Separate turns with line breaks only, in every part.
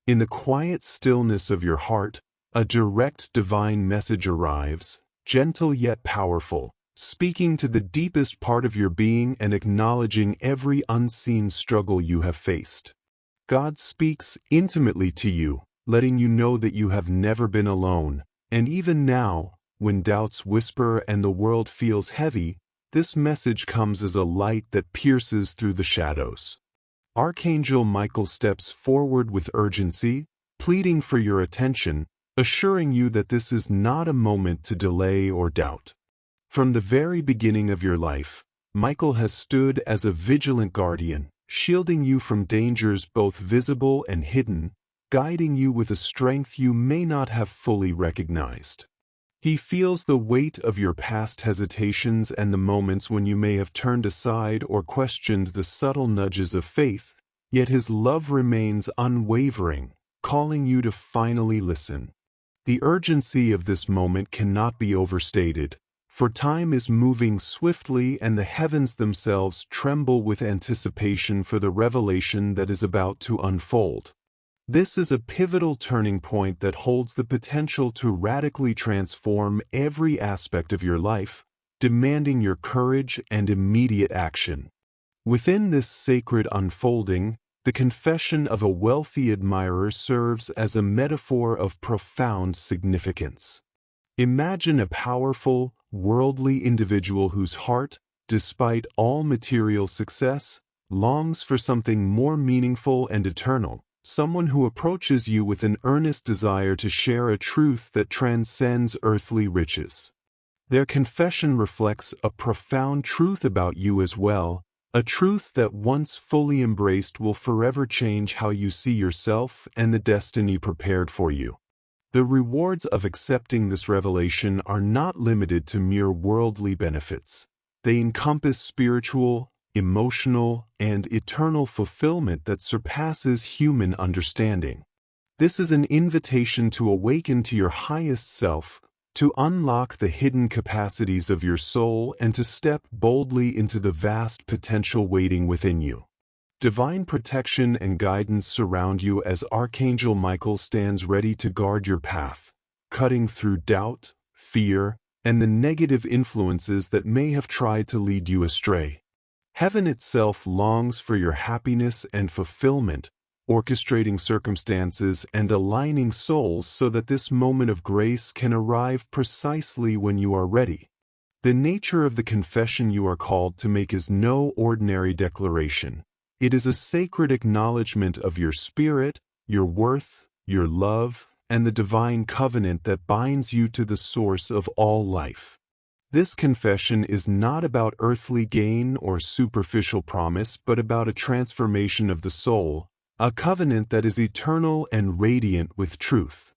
In the quiet stillness of your heart, a direct divine message arrives, gentle yet powerful, speaking to the deepest part of your being and acknowledging every unseen struggle you have faced. God speaks intimately to you, letting you know that you have never been alone, and even now, when doubts whisper and the world feels heavy, this message comes as a light that pierces through the shadows. Archangel Michael steps forward with urgency, pleading for your attention, assuring you that this is not a moment to delay or doubt. From the very beginning of your life, Michael has stood as a vigilant guardian, shielding you from dangers both visible and hidden, guiding you with a strength you may not have fully recognized. He feels the weight of your past hesitations and the moments when you may have turned aside or questioned the subtle nudges of faith, yet his love remains unwavering, calling you to finally listen. The urgency of this moment cannot be overstated, for time is moving swiftly and the heavens themselves tremble with anticipation for the revelation that is about to unfold. This is a pivotal turning point that holds the potential to radically transform every aspect of your life, demanding your courage and immediate action. Within this sacred unfolding, the confession of a wealthy admirer serves as a metaphor of profound significance. Imagine a powerful, worldly individual whose heart, despite all material success, longs for something more meaningful and eternal, someone who approaches you with an earnest desire to share a truth that transcends earthly riches. Their confession reflects a profound truth about you as well, a truth that once fully embraced will forever change how you see yourself and the destiny prepared for you. The rewards of accepting this revelation are not limited to mere worldly benefits. They encompass spiritual, emotional, and eternal fulfillment that surpasses human understanding. This is an invitation to awaken to your highest self, to unlock the hidden capacities of your soul and to step boldly into the vast potential waiting within you. Divine protection and guidance surround you as Archangel Michael stands ready to guard your path, cutting through doubt, fear, and the negative influences that may have tried to lead you astray. Heaven itself longs for your happiness and fulfillment, orchestrating circumstances and aligning souls so that this moment of grace can arrive precisely when you are ready. The nature of the confession you are called to make is no ordinary declaration. It is a sacred acknowledgement of your spirit, your worth, your love, and the divine covenant that binds you to the source of all life. This confession is not about earthly gain or superficial promise, but about a transformation of the soul, a covenant that is eternal and radiant with truth.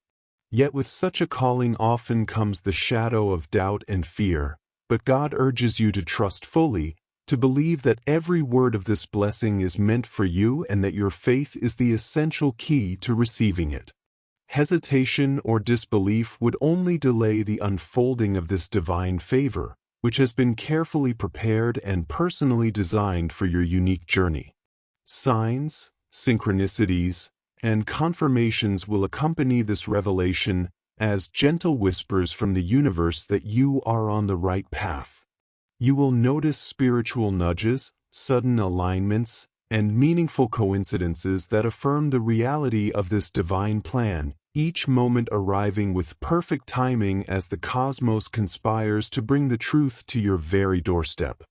Yet with such a calling often comes the shadow of doubt and fear, but God urges you to trust fully, to believe that every word of this blessing is meant for you and that your faith is the essential key to receiving it. Hesitation or disbelief would only delay the unfolding of this divine favor, which has been carefully prepared and personally designed for your unique journey. Signs, synchronicities, and confirmations will accompany this revelation as gentle whispers from the universe that you are on the right path. You will notice spiritual nudges, sudden alignments, and meaningful coincidences that affirm the reality of this divine plan, each moment arriving with perfect timing as the cosmos conspires to bring the truth to your very doorstep.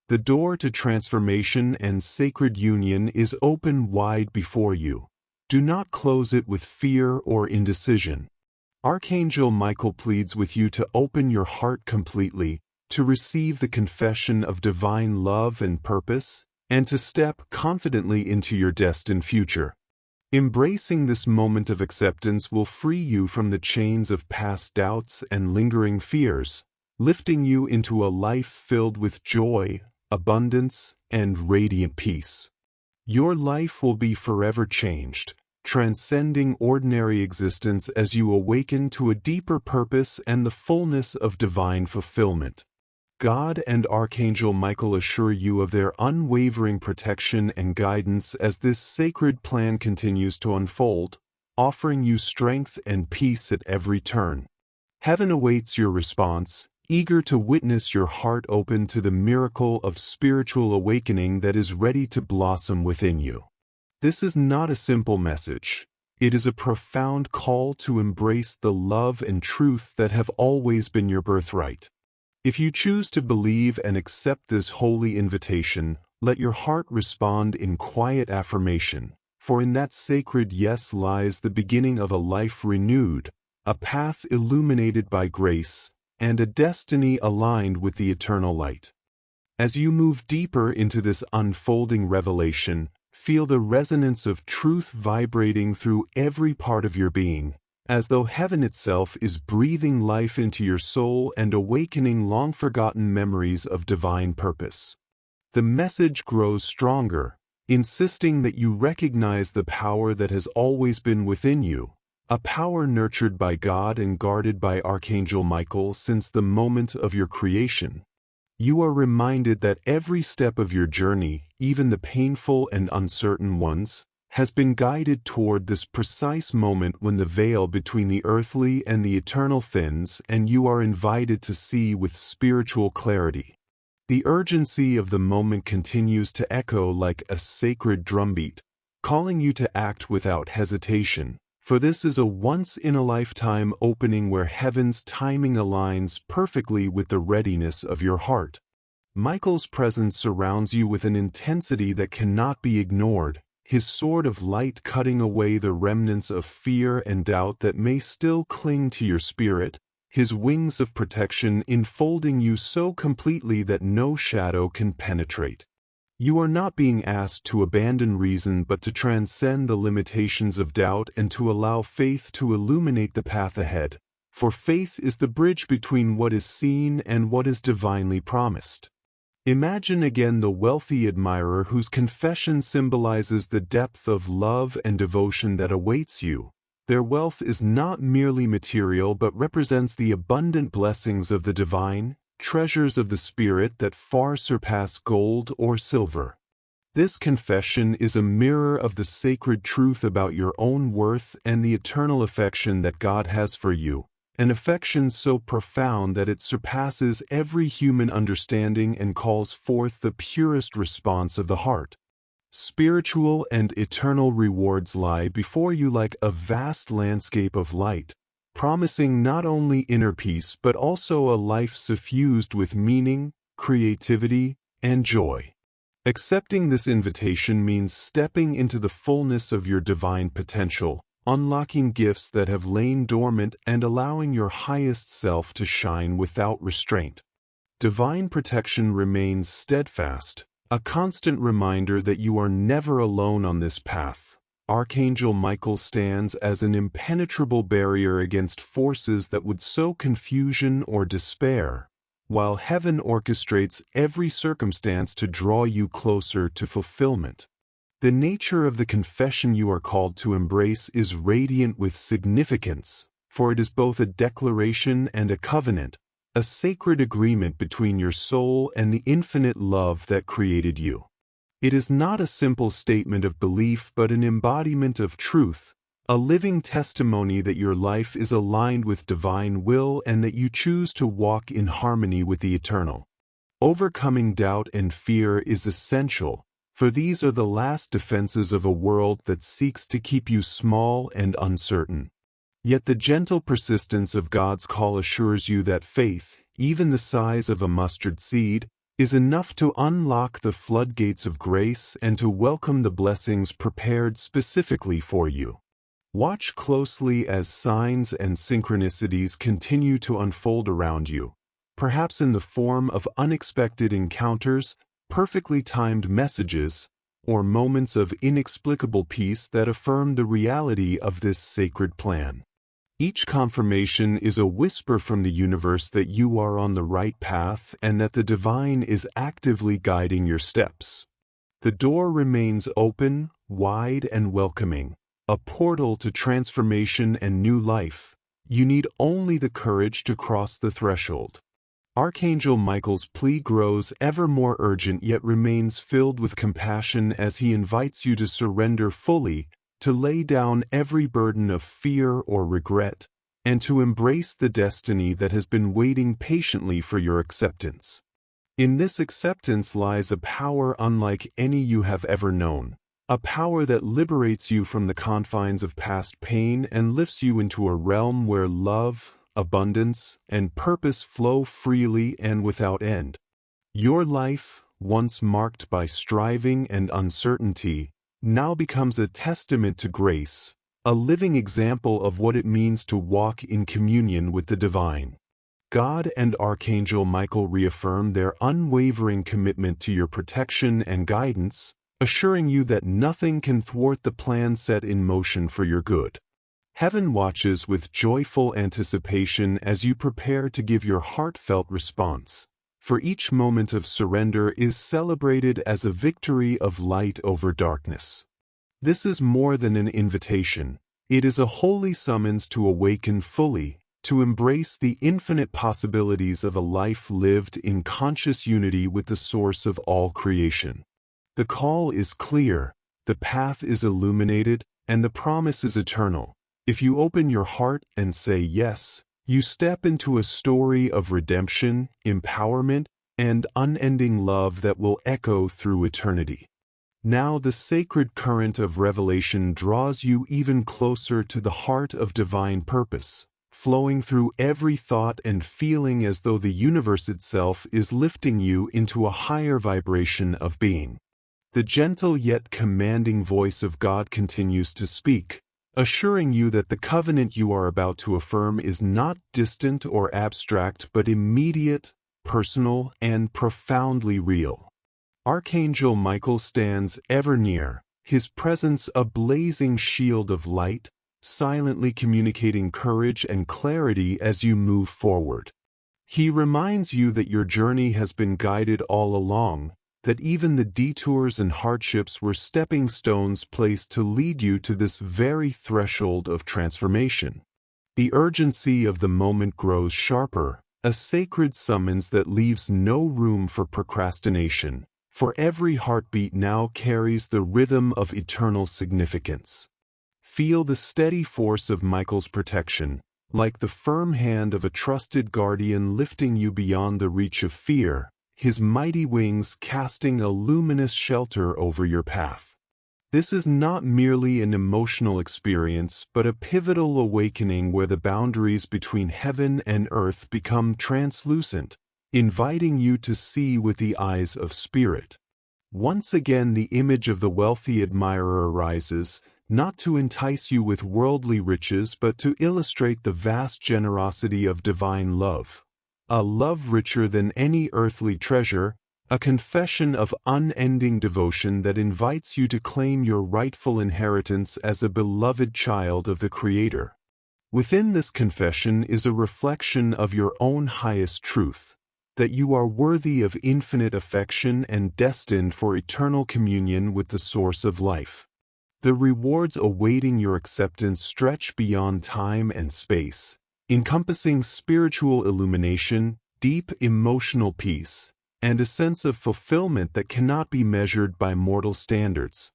The door to transformation and sacred union is open wide before you. Do not close it with fear or indecision. Archangel Michael pleads with you to open your heart completely, to receive the confession of divine love and purpose, and to step confidently into your destined future. Embracing this moment of acceptance will free you from the chains of past doubts and lingering fears, lifting you into a life filled with joy, abundance, and radiant peace. Your life will be forever changed, transcending ordinary existence as you awaken to a deeper purpose and the fullness of divine fulfillment. God and Archangel Michael assure you of their unwavering protection and guidance as this sacred plan continues to unfold, offering you strength and peace at every turn. Heaven awaits your response, eager to witness your heart open to the miracle of spiritual awakening that is ready to blossom within you. This is not a simple message. It is a profound call to embrace the love and truth that have always been your birthright. If you choose to believe and accept this holy invitation, let your heart respond in quiet affirmation, for in that sacred yes lies the beginning of a life renewed, a path illuminated by grace, and a destiny aligned with the eternal light. As you move deeper into this unfolding revelation, feel the resonance of truth vibrating through every part of your being, as though heaven itself is breathing life into your soul and awakening long-forgotten memories of divine purpose. The message grows stronger, insisting that you recognize the power that has always been within you, a power nurtured by God and guarded by Archangel Michael since the moment of your creation. You are reminded that every step of your journey, even the painful and uncertain ones, has been guided toward this precise moment when the veil between the earthly and the eternal thins, and you are invited to see with spiritual clarity. The urgency of the moment continues to echo like a sacred drumbeat, calling you to act without hesitation, for this is a once-in-a-lifetime opening where heaven's timing aligns perfectly with the readiness of your heart. Michael's presence surrounds you with an intensity that cannot be ignored, his sword of light cutting away the remnants of fear and doubt that may still cling to your spirit, his wings of protection enfolding you so completely that no shadow can penetrate. You are not being asked to abandon reason but to transcend the limitations of doubt and to allow faith to illuminate the path ahead, for faith is the bridge between what is seen and what is divinely promised. Imagine again the wealthy admirer whose confession symbolizes the depth of love and devotion that awaits you. Their wealth is not merely material but represents the abundant blessings of the divine, treasures of the spirit that far surpass gold or silver. This confession is a mirror of the sacred truth about your own worth and the eternal affection that God has for you, an affection so profound that it surpasses every human understanding and calls forth the purest response of the heart. Spiritual and eternal rewards lie before you like a vast landscape of light, promising not only inner peace but also a life suffused with meaning, creativity, and joy. Accepting this invitation means stepping into the fullness of your divine potential, unlocking gifts that have lain dormant and allowing your highest self to shine without restraint. Divine protection remains steadfast, a constant reminder that you are never alone on this path. Archangel Michael stands as an impenetrable barrier against forces that would sow confusion or despair, while heaven orchestrates every circumstance to draw you closer to fulfillment. The nature of the confession you are called to embrace is radiant with significance, for it is both a declaration and a covenant, a sacred agreement between your soul and the infinite love that created you. It is not a simple statement of belief but an embodiment of truth, a living testimony that your life is aligned with divine will and that you choose to walk in harmony with the eternal. Overcoming doubt and fear is essential, for these are the last defenses of a world that seeks to keep you small and uncertain. Yet the gentle persistence of God's call assures you that faith, even the size of a mustard seed, is enough to unlock the floodgates of grace and to welcome the blessings prepared specifically for you. Watch closely as signs and synchronicities continue to unfold around you, perhaps in the form of unexpected encounters, perfectly timed messages, or moments of inexplicable peace that affirm the reality of this sacred plan. Each confirmation is a whisper from the universe that you are on the right path and that the divine is actively guiding your steps. The door remains open, wide, and welcoming, a portal to transformation and new life. You need only the courage to cross the threshold. Archangel Michael's plea grows ever more urgent yet remains filled with compassion as he invites you to surrender fully, to lay down every burden of fear or regret, and to embrace the destiny that has been waiting patiently for your acceptance. In this acceptance lies a power unlike any you have ever known, a power that liberates you from the confines of past pain and lifts you into a realm where love, abundance, and purpose flow freely and without end. Your life, once marked by striving and uncertainty, now becomes a testament to grace, a living example of what it means to walk in communion with the divine. God and Archangel Michael reaffirm their unwavering commitment to your protection and guidance, assuring you that nothing can thwart the plan set in motion for your good. Heaven watches with joyful anticipation as you prepare to give your heartfelt response, for each moment of surrender is celebrated as a victory of light over darkness. This is more than an invitation. It is a holy summons to awaken fully, to embrace the infinite possibilities of a life lived in conscious unity with the source of all creation. The call is clear, the path is illuminated, and the promise is eternal. If you open your heart and say yes, you step into a story of redemption, empowerment, and unending love that will echo through eternity. Now the sacred current of revelation draws you even closer to the heart of divine purpose, flowing through every thought and feeling as though the universe itself is lifting you into a higher vibration of being. The gentle yet commanding voice of God continues to speak, assuring you that the covenant you are about to affirm is not distant or abstract but immediate, personal, and profoundly real. Archangel Michael stands ever near, his presence a blazing shield of light, silently communicating courage and clarity as you move forward. He reminds you that your journey has been guided all along, that even the detours and hardships were stepping stones placed to lead you to this very threshold of transformation. The urgency of the moment grows sharper, a sacred summons that leaves no room for procrastination, for every heartbeat now carries the rhythm of eternal significance. Feel the steady force of Michael's protection, like the firm hand of a trusted guardian lifting you beyond the reach of fear, his mighty wings casting a luminous shelter over your path. This is not merely an emotional experience, but a pivotal awakening where the boundaries between heaven and earth become translucent, inviting you to see with the eyes of spirit. Once again the image of the wealthy admirer arises, not to entice you with worldly riches but to illustrate the vast generosity of divine love. A love richer than any earthly treasure, a confession of unending devotion that invites you to claim your rightful inheritance as a beloved child of the Creator. Within this confession is a reflection of your own highest truth, that you are worthy of infinite affection and destined for eternal communion with the source of life. The rewards awaiting your acceptance stretch beyond time and space, encompassing spiritual illumination, deep emotional peace, and a sense of fulfillment that cannot be measured by mortal standards.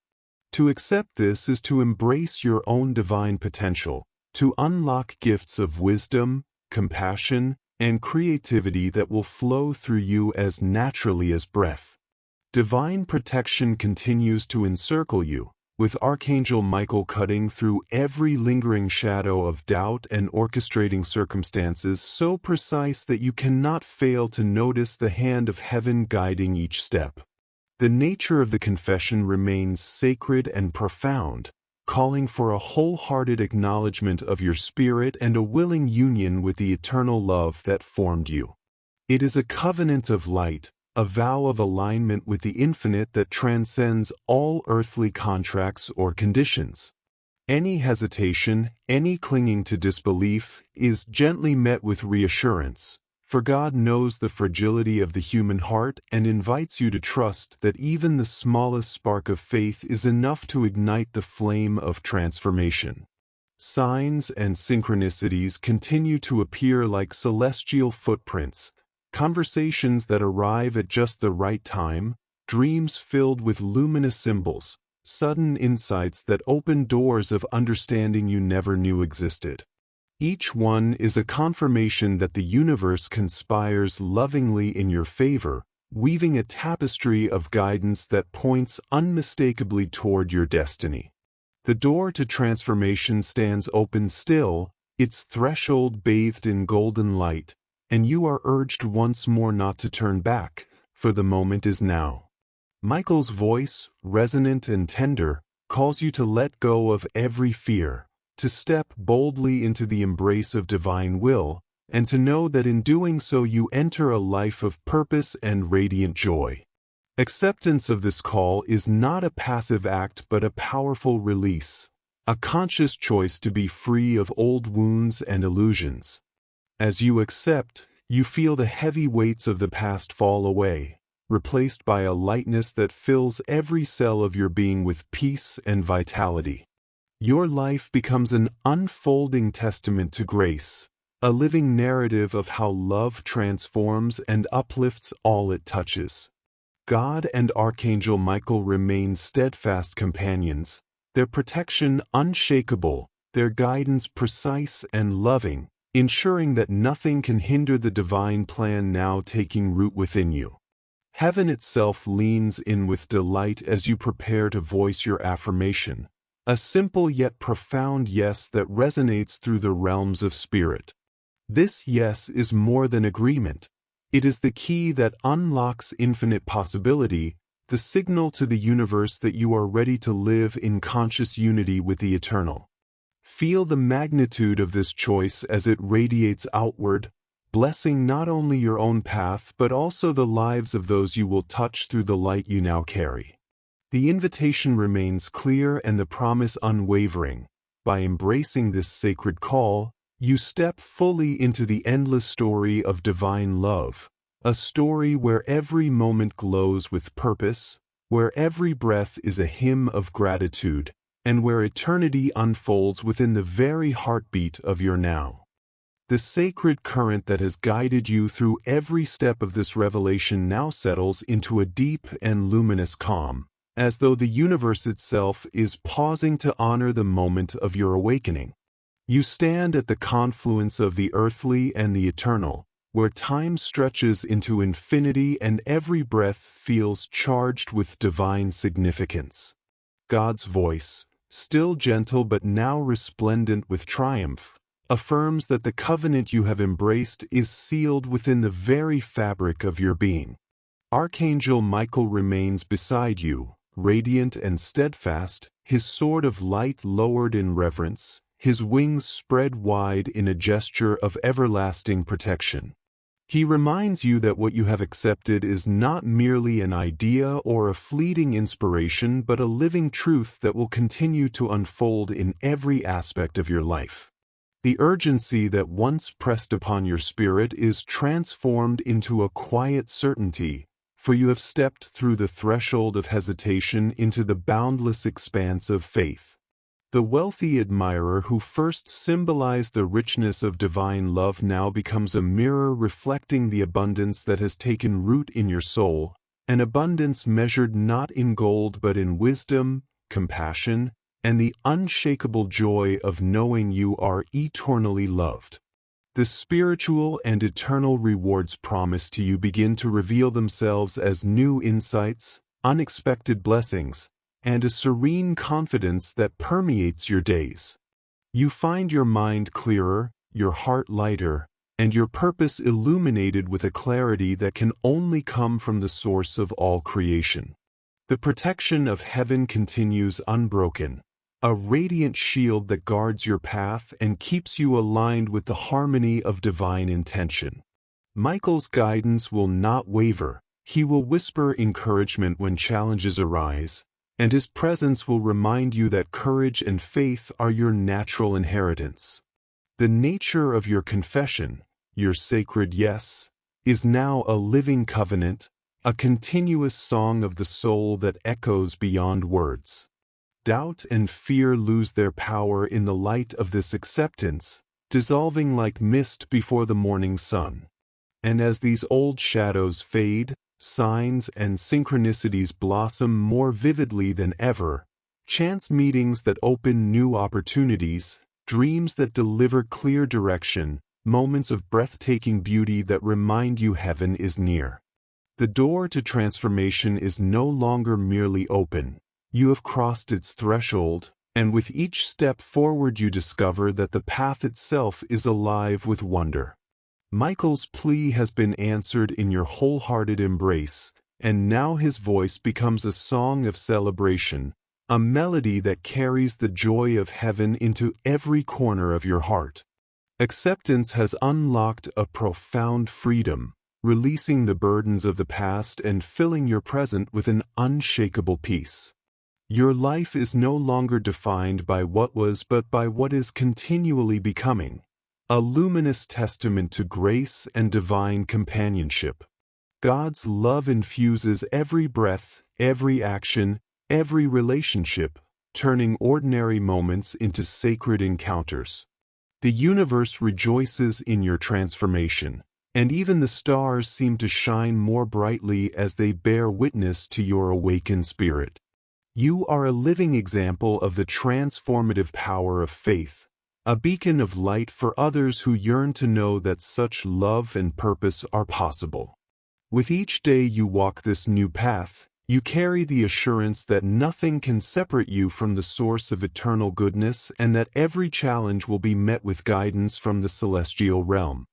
To accept this is to embrace your own divine potential, to unlock gifts of wisdom, compassion, and creativity that will flow through you as naturally as breath. Divine protection continues to encircle you, with Archangel Michael cutting through every lingering shadow of doubt and orchestrating circumstances so precise that you cannot fail to notice the hand of heaven guiding each step. The nature of the confession remains sacred and profound, calling for a wholehearted acknowledgement of your spirit and a willing union with the eternal love that formed you. It is a covenant of light, a vow of alignment with the infinite that transcends all earthly contracts or conditions. Any hesitation, any clinging to disbelief, is gently met with reassurance, for God knows the fragility of the human heart and invites you to trust that even the smallest spark of faith is enough to ignite the flame of transformation. Signs and synchronicities continue to appear like celestial footprints, conversations that arrive at just the right time, dreams filled with luminous symbols, sudden insights that open doors of understanding you never knew existed. Each one is a confirmation that the universe conspires lovingly in your favor, weaving a tapestry of guidance that points unmistakably toward your destiny. The door to transformation stands open still, its threshold bathed in golden light, and you are urged once more not to turn back, for the moment is now. Michael's voice, resonant and tender, calls you to let go of every fear, to step boldly into the embrace of divine will, and to know that in doing so you enter a life of purpose and radiant joy. Acceptance of this call is not a passive act but a powerful release, a conscious choice to be free of old wounds and illusions. As you accept, you feel the heavy weights of the past fall away, replaced by a lightness that fills every cell of your being with peace and vitality. Your life becomes an unfolding testament to grace, a living narrative of how love transforms and uplifts all it touches. God and Archangel Michael remain steadfast companions, their protection unshakable, their guidance precise and loving, ensuring that nothing can hinder the divine plan now taking root within you. Heaven itself leans in with delight as you prepare to voice your affirmation, a simple yet profound yes that resonates through the realms of spirit. This yes is more than agreement. It is the key that unlocks infinite possibility, the signal to the universe that you are ready to live in conscious unity with the eternal. Feel the magnitude of this choice as it radiates outward, blessing not only your own path but also the lives of those you will touch through the light you now carry. The invitation remains clear and the promise unwavering. By embracing this sacred call, you step fully into the endless story of divine love, a story where every moment glows with purpose, where every breath is a hymn of gratitude, and where eternity unfolds within the very heartbeat of your now. The sacred current that has guided you through every step of this revelation now settles into a deep and luminous calm, as though the universe itself is pausing to honor the moment of your awakening. You stand at the confluence of the earthly and the eternal, where time stretches into infinity and every breath feels charged with divine significance. God's voice, still gentle but now resplendent with triumph, affirms that the covenant you have embraced is sealed within the very fabric of your being. Archangel Michael remains beside you, radiant and steadfast, his sword of light lowered in reverence, his wings spread wide in a gesture of everlasting protection. He reminds you that what you have accepted is not merely an idea or a fleeting inspiration but a living truth that will continue to unfold in every aspect of your life. The urgency that once pressed upon your spirit is transformed into a quiet certainty, for you have stepped through the threshold of hesitation into the boundless expanse of faith. The wealthy admirer who first symbolized the richness of divine love now becomes a mirror reflecting the abundance that has taken root in your soul, an abundance measured not in gold but in wisdom, compassion, and the unshakable joy of knowing you are eternally loved. The spiritual and eternal rewards promised to you begin to reveal themselves as new insights, unexpected blessings, and a serene confidence that permeates your days. You find your mind clearer, your heart lighter, and your purpose illuminated with a clarity that can only come from the source of all creation. The protection of heaven continues unbroken, a radiant shield that guards your path and keeps you aligned with the harmony of divine intention. Michael's guidance will not waver. He will whisper encouragement when challenges arise, and his presence will remind you that courage and faith are your natural inheritance. The nature of your confession, your sacred yes, is now a living covenant, a continuous song of the soul that echoes beyond words. Doubt and fear lose their power in the light of this acceptance, dissolving like mist before the morning sun. And as these old shadows fade, signs and synchronicities blossom more vividly than ever, chance meetings that open new opportunities, dreams that deliver clear direction, moments of breathtaking beauty that remind you heaven is near. The door to transformation is no longer merely open. You have crossed its threshold, and with each step forward you discover that the path itself is alive with wonder. Michael's plea has been answered in your wholehearted embrace, and now his voice becomes a song of celebration, a melody that carries the joy of heaven into every corner of your heart. Acceptance has unlocked a profound freedom, releasing the burdens of the past and filling your present with an unshakable peace. Your life is no longer defined by what was but by what is continually becoming, a luminous testament to grace and divine companionship. God's love infuses every breath, every action, every relationship, turning ordinary moments into sacred encounters. The universe rejoices in your transformation, and even the stars seem to shine more brightly as they bear witness to your awakened spirit. You are a living example of the transformative power of faith, a beacon of light for others who yearn to know that such love and purpose are possible. With each day you walk this new path, you carry the assurance that nothing can separate you from the source of eternal goodness and that every challenge will be met with guidance from the celestial realm.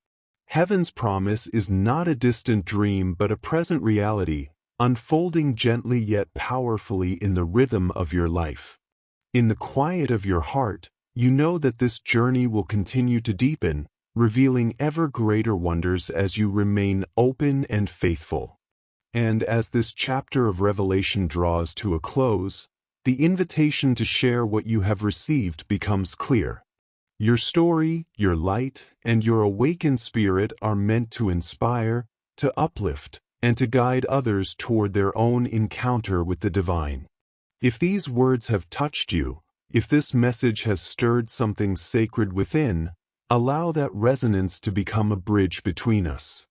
Heaven's promise is not a distant dream but a present reality, unfolding gently yet powerfully in the rhythm of your life. In the quiet of your heart, you know that this journey will continue to deepen, revealing ever greater wonders as you remain open and faithful. And as this chapter of Revelation draws to a close, the invitation to share what you have received becomes clear. Your story, your light, and your awakened spirit are meant to inspire, to uplift, and to guide others toward their own encounter with the divine. If these words have touched you, if this message has stirred something sacred within, allow that resonance to become a bridge between us.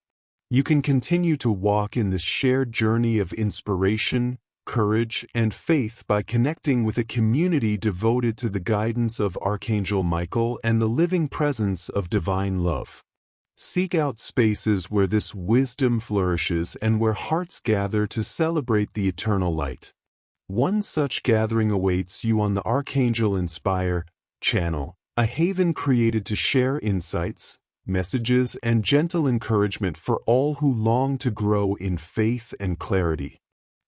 You can continue to walk in this shared journey of inspiration, courage, and faith by connecting with a community devoted to the guidance of Archangel Michael and the living presence of divine love. Seek out spaces where this wisdom flourishes and where hearts gather to celebrate the eternal light. One such gathering awaits you on the Archangel Inspire channel, a haven created to share insights, messages, and gentle encouragement for all who long to grow in faith and clarity.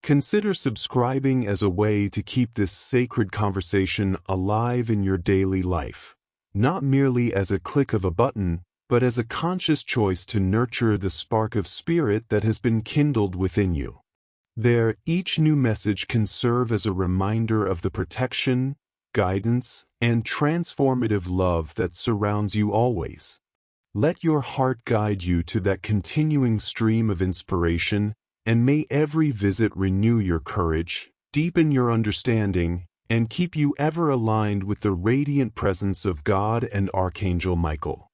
Consider subscribing as a way to keep this sacred conversation alive in your daily life, not merely as a click of a button, but as a conscious choice to nurture the spark of spirit that has been kindled within you. There, each new message can serve as a reminder of the protection, guidance, and transformative love that surrounds you always. Let your heart guide you to that continuing stream of inspiration, and may every visit renew your courage, deepen your understanding, and keep you ever aligned with the radiant presence of God and Archangel Michael.